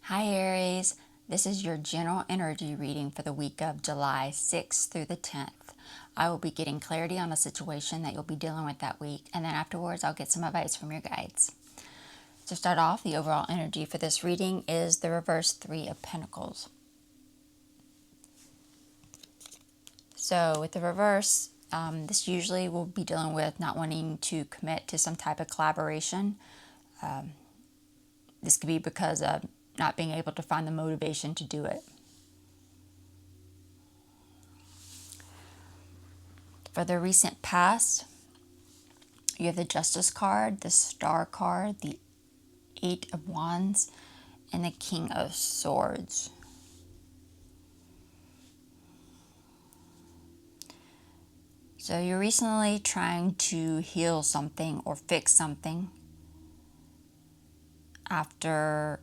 Hi Aries, this is your general energy reading for the week of July 6th through the 10th. I will be getting clarity on a situation that you'll be dealing with that week, and then afterwards I'll get some advice from your guides. To start off, the overall energy for this reading is the reverse Three of Pentacles. So with the reverse, this usually will be dealing with not wanting to commit to some type of collaboration. This could be because of not being able to find the motivation to do it. For the recent past, you have the Justice card, the Star card, the Eight of Wands, and the King of Swords. So you're recently trying to heal something or fix something after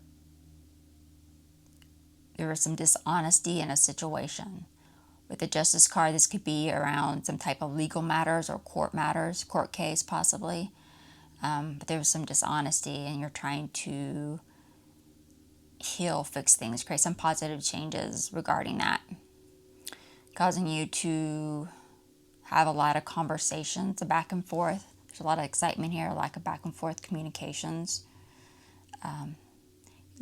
there was some dishonesty in a situation. With the Justice card, this could be around some type of legal matters or court matters, court case possibly. But there was some dishonesty and you're trying to heal, fix things, create some positive changes regarding that, causing you to have a lot of conversations, a back and forth. There's a lot of excitement here, a lack of back and forth communications,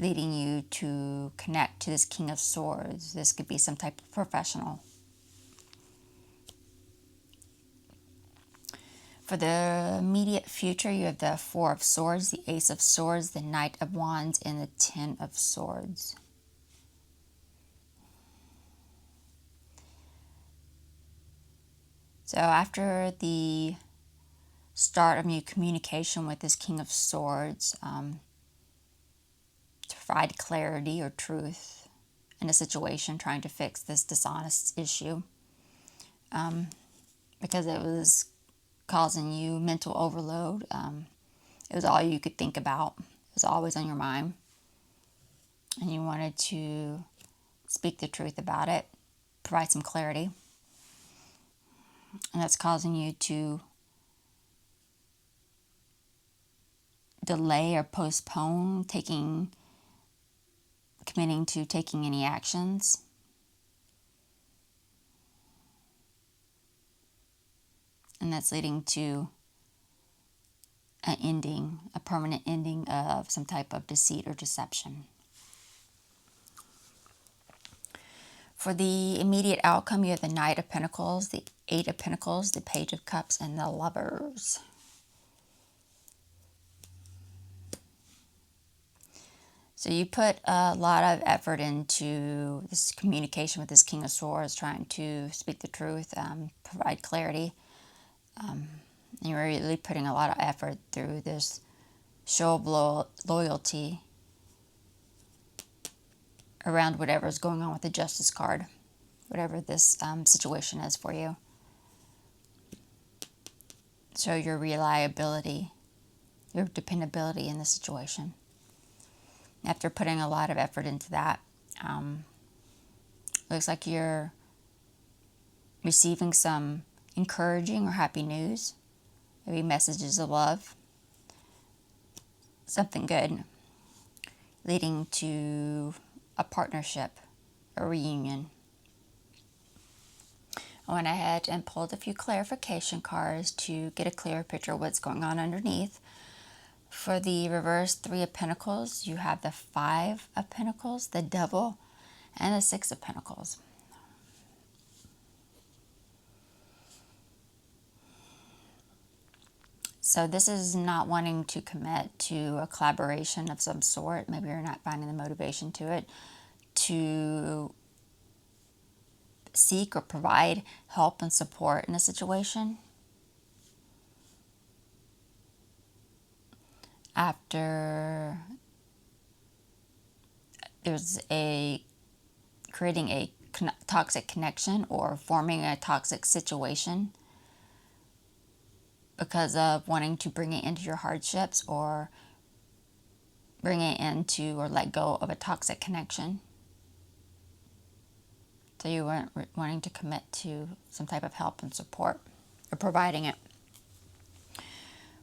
leading you to connect to this King of Swords. This could be some type of professional. For the immediate future, you have the Four of Swords, the Ace of Swords, the Knight of Wands, and the Ten of Swords. So after the start of new communication with this King of Swords, to provide clarity or truth in a situation, trying to fix this dishonest issue, because it was causing you mental overload. It was all you could think about. It was always on your mind. And you wanted to speak the truth about it, provide some clarity. And that's causing you to delay or postpone committing to taking any actions. And that's leading to an ending, a permanent ending of some type of deceit or deception. For the immediate outcome, you have the Knight of Pentacles, the Eight of Pentacles, the Page of Cups, and the Lovers. So you put a lot of effort into this communication with this King of Swords, trying to speak the truth, provide clarity. And you're really putting a lot of effort through this show of loyalty around whatever is going on with the Justice card, whatever this situation is for you. Show your reliability, your dependability in the situation. After putting a lot of effort into that, looks like you're receiving some encouraging or happy news, maybe messages of love, something good, leading to a partnership, a reunion. I went ahead and pulled a few clarification cards to get a clearer picture of what's going on underneath. For the reverse Three of Pentacles, you have the Five of Pentacles, the Devil, and the Six of Pentacles. So this is not wanting to commit to a collaboration of some sort. Maybe you're not finding the motivation to it, to seek or provide help and support in a situation. After there's creating a toxic connection or forming a toxic situation because of wanting to bring it into your hardships or bring it into or let go of a toxic connection. So you weren't wanting to commit to some type of help and support or providing it.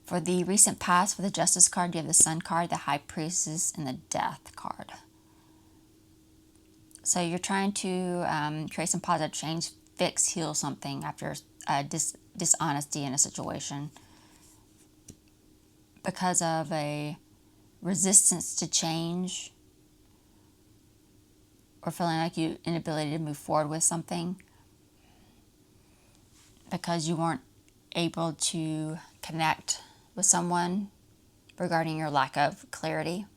For the recent past, for the Justice card, you have the Sun card, the High Priestess, and the Death card. So you're trying to create some positive change, fix, heal something after dishonesty in a situation because of a resistance to change or feeling like you inability to move forward with something because you weren't able to connect with someone regarding your lack of clarity.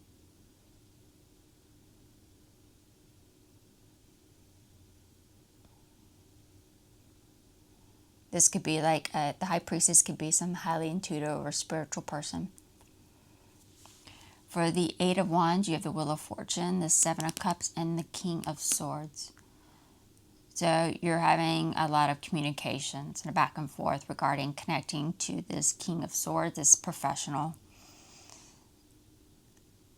This could be like the high priestess could be some highly intuitive or spiritual person. For the Eight of Wands, you have the Wheel of Fortune, the Seven of Cups, and the King of Swords. So you're having a lot of communications and a back and forth regarding connecting to this King of Swords, this professional,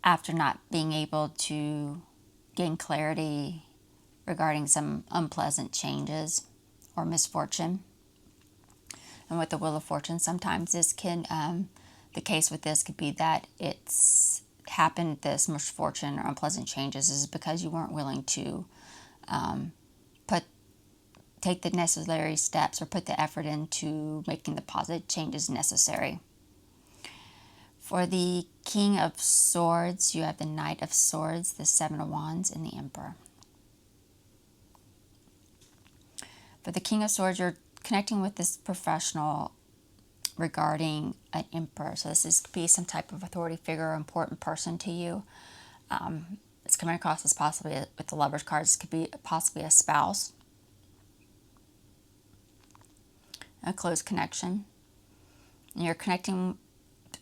after not being able to gain clarity regarding some unpleasant changes or misfortune. And with the Wheel of Fortune, sometimes this can, the case with this could be that it's happened, this misfortune or unpleasant changes is because you weren't willing to take the necessary steps or put the effort into making the positive changes necessary. For the King of Swords, you have the Knight of Swords, the Seven of Wands, and the Emperor. For the King of Swords, you're connecting with this professional regarding an emperor. So this could be some type of authority figure or important person to you. It's coming across as possibly, with the Lover's cards, could be possibly a spouse, a close connection. And you're connecting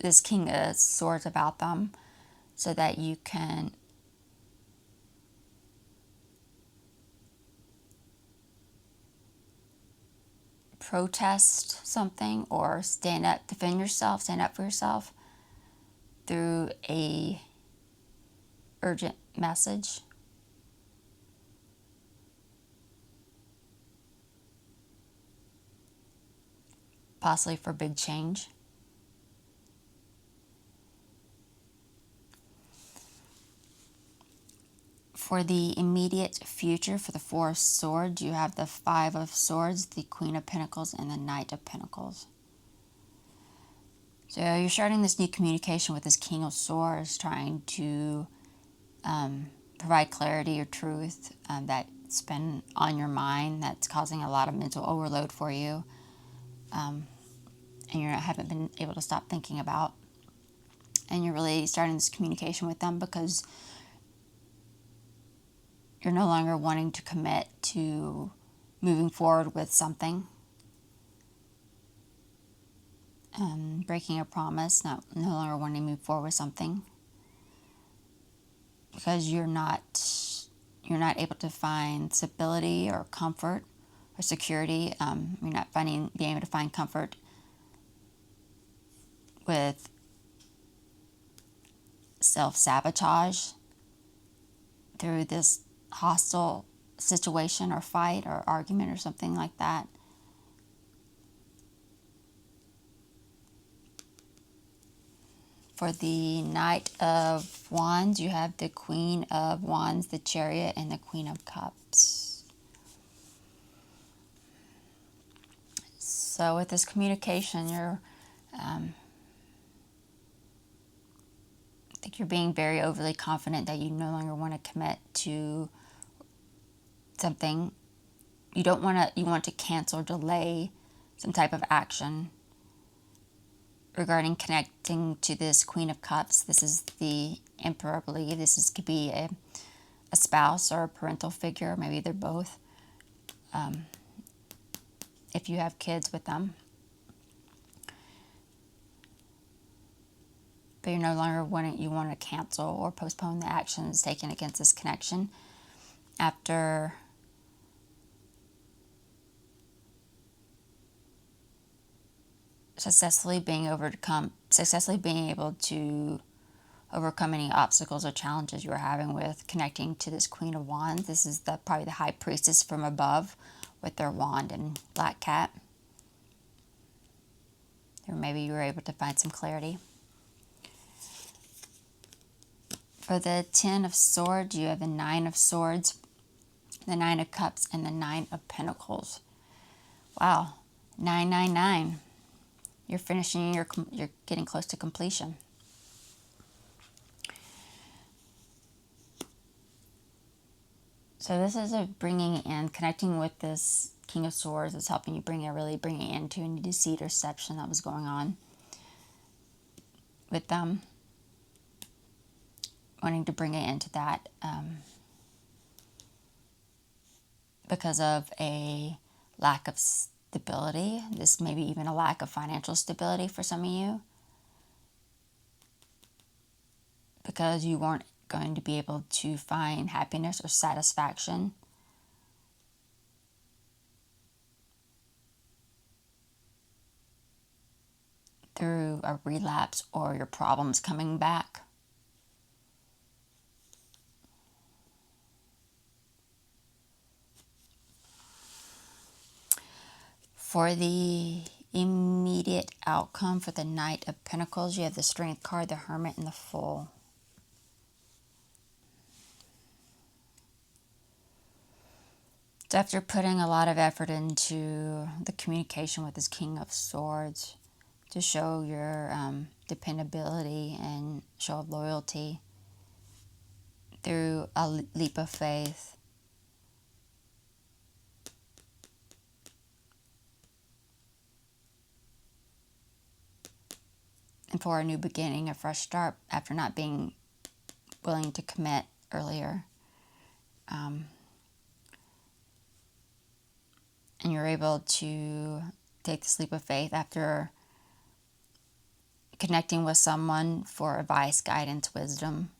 this King of Swords about them so that you can protest something or stand up, defend yourself, stand up for yourself through a urgent message. Possibly for big change. For the immediate future, for the Four of Swords, you have the Five of Swords, the Queen of Pentacles, and the Knight of Pentacles. So you're starting this new communication with this King of Swords, trying to provide clarity or truth that's been on your mind, that's causing a lot of mental overload for you, and you haven't been able to stop thinking about. And you're really starting this communication with them because you're no longer wanting to commit to moving forward with something, breaking a promise, no longer wanting to move forward with something because you're not able to find stability or comfort or security. You're not being able to find comfort with self-sabotage through this hostile situation or fight or argument or something like that. For the Knight of Wands, you have the Queen of Wands, the Chariot, and the Queen of Cups. So with this communication, I think you're being very overly confident that you no longer want to commit to something. You want to cancel or delay some type of action regarding connecting to this Queen of Cups. This is the Emperor, I believe. Could be a spouse or a parental figure. Maybe they're both. If you have kids with them. But you're no longer you want to cancel or postpone the actions taken against this connection after successfully being able to overcome any obstacles or challenges you are having with connecting to this Queen of Wands. This is probably the High Priestess from above with their wand and black cat. Or maybe you were able to find some clarity. For the Ten of Swords, you have the Nine of Swords, the Nine of Cups, and the Nine of Pentacles. Wow, 999. You're finishing, you're getting close to completion. So this is a bringing in, connecting with this King of Swords. It's helping you really bring it into any deceit or deception that was going on with them. Wanting to bring it into that because of a lack of stability. This may be even a lack of financial stability for some of you. Because you weren't going to be able to find happiness or satisfaction through a relapse or your problems coming back. For the immediate outcome for the Knight of Pentacles, you have the Strength card, the Hermit, and the Fool. So after putting a lot of effort into the communication with this King of Swords to show your dependability and show of loyalty through a leap of faith, and for a new beginning, a fresh start after not being willing to commit earlier. And you're able to take this leap of faith after connecting with someone for advice, guidance, wisdom,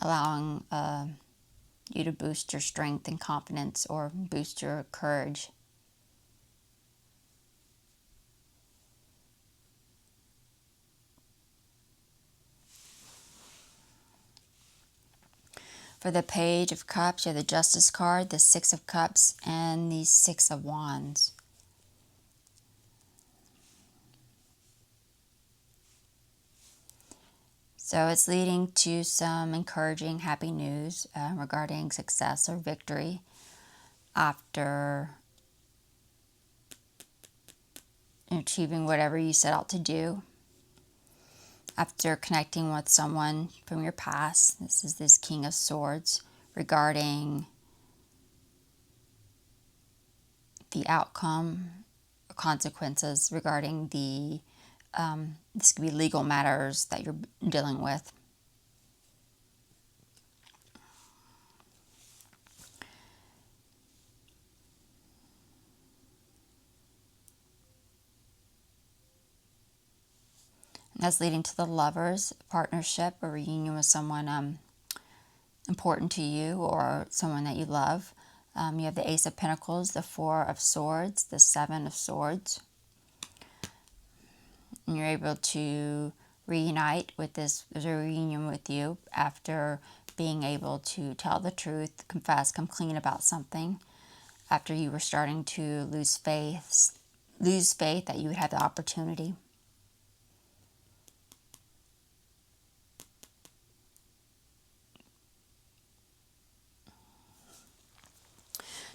allowing you to boost your strength and confidence or boost your courage. For the Page of Cups, you have the Justice card, the Six of Cups, and the Six of Wands. So it's leading to some encouraging, happy news regarding success or victory after achieving whatever you set out to do. After connecting with someone from your past, this is this King of Swords, regarding the outcome, consequences regarding the, this could be legal matters that you're dealing with. That's leading to the Lovers, partnership, or reunion with someone important to you or someone that you love. You have the Ace of Pentacles, the Four of Swords, the Seven of Swords. And you're able to reunite with this, there's a reunion with you after being able to tell the truth, confess, come clean about something, after you were starting to lose faith that you would have the opportunity.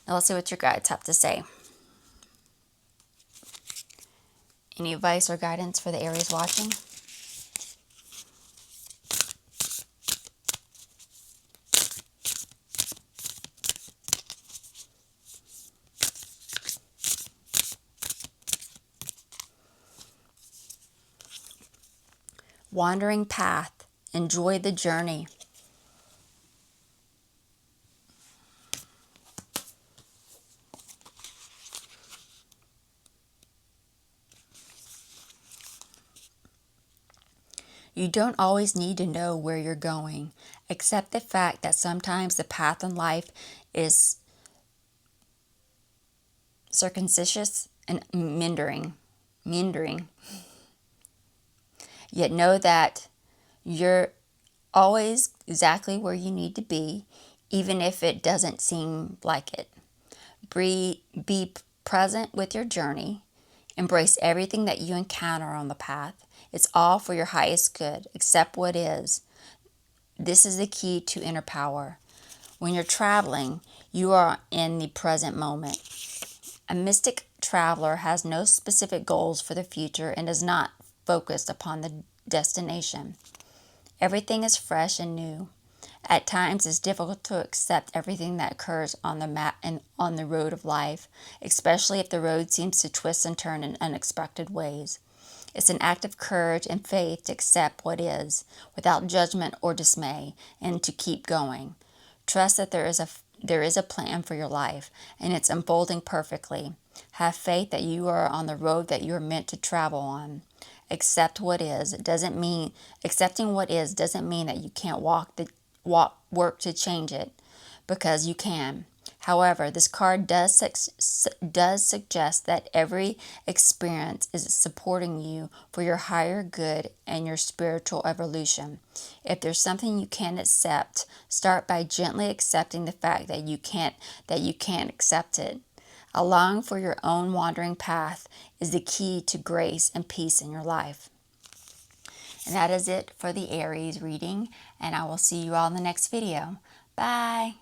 Now let's see what your guides have to say. Any advice or guidance for the Aries watching? Wandering path. Enjoy the journey. You don't always need to know where you're going. Accept the fact that sometimes the path in life is circumstitious and meandering. Yet know that you're always exactly where you need to be, even if it doesn't seem like it. Be present with your journey. Embrace everything that you encounter on the path. It's all for your highest good. Accept what is. This is the key to inner power. When you're traveling, you are in the present moment. A mystic traveler has no specific goals for the future and is not focused upon the destination. Everything is fresh and new. At times, it's difficult to accept everything that occurs on the map and on the road of life, especially if the road seems to twist and turn in unexpected ways. It's an act of courage and faith to accept what is, without judgment or dismay, and to keep going. Trust that there is a plan for your life, and it's unfolding perfectly. Have faith that you are on the road that you are meant to travel on. Accepting what is doesn't mean that you can't work to change it, because you can. However, this card does suggest that every experience is supporting you for your higher good and your spiritual evolution. If there's something you can't accept, start by gently accepting the fact that you can't accept it. Allowing for your own wandering path is the key to grace and peace in your life. And that is it for the Aries reading, and I will see you all in the next video. Bye!